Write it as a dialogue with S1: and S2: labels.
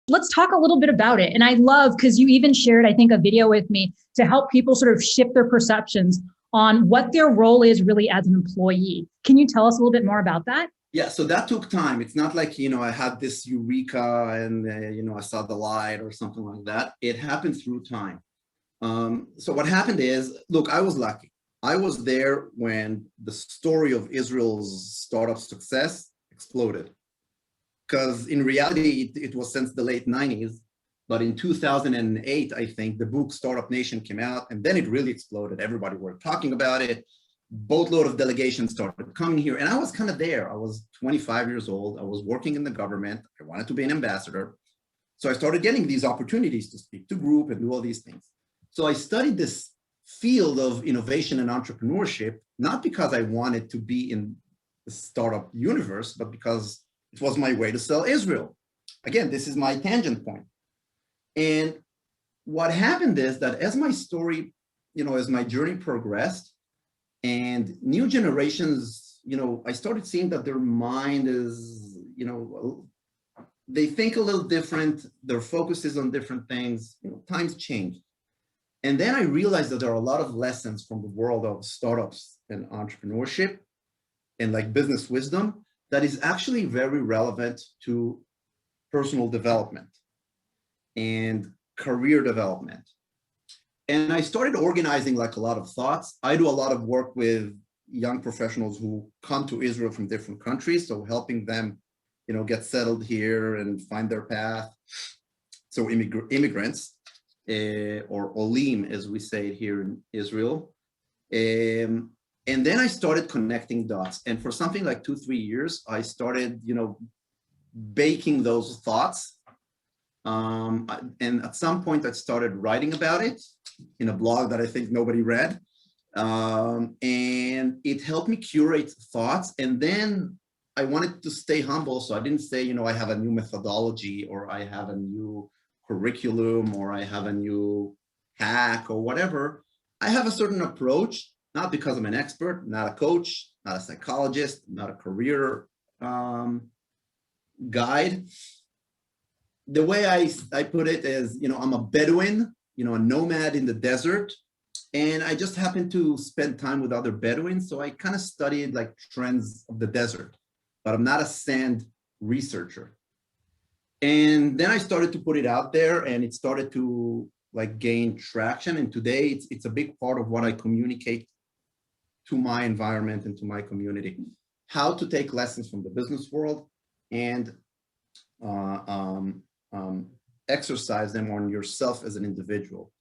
S1: Let's talk a little bit about it. And I love, because you even shared, I think, a video with me to help people sort of shift their perceptions on what their role is really as an employee. Can you tell us a little bit more about that?
S2: Yeah, so that took time. It's not like, I had this eureka and, I saw the light or something like that. It happened through time. So what happened is, look, I was lucky. I was there when the story of Israel's startup success exploded. Because in reality, it was since the late 90s. But in 2008, I think, the book Startup Nation came out, and then it really exploded. Everybody were talking about it. Boatload of delegations started coming here. And I was kind of there. I was 25 years old. I was working in the government. I wanted to be an ambassador. So I started getting these opportunities to speak to group and do all these things. So I studied this field of innovation and entrepreneurship, not because I wanted to be in the startup universe, but because it was my way to sell Israel. Again, this is my tangent point. And what happened is that as my story, as my journey progressed and new generations, I started seeing that their mind is, they think a little different. Their focus is on different things. Times change. And then I realized that there are a lot of lessons from the world of startups and entrepreneurship and like business wisdom that is actually very relevant to personal development and career development. And I started organizing like a lot of thoughts. I do a lot of work with young professionals who come to Israel from different countries. So helping them, get settled here and find their path. So immigrants, or olim, as we say it here in Israel. And then I started connecting dots. And for something like 2-3 years, I started, baking those thoughts. And at some point I started writing about it in a blog that I think nobody read. And it helped me curate thoughts. And then I wanted to stay humble. So I didn't say, I have a new methodology or I have a new curriculum or I have a new hack or whatever. I have a certain approach, not because I'm an expert, not a coach, not a psychologist, not a career guide. The way I put it is, I'm a Bedouin, a nomad in the desert. And I just happened to spend time with other Bedouins. So I kind of studied like trends of the desert, but I'm not a sand researcher. And then I started to put it out there and it started to like gain traction. And today it's a big part of what I communicate to my environment and to my community, how to take lessons from the business world and exercise them on yourself as an individual.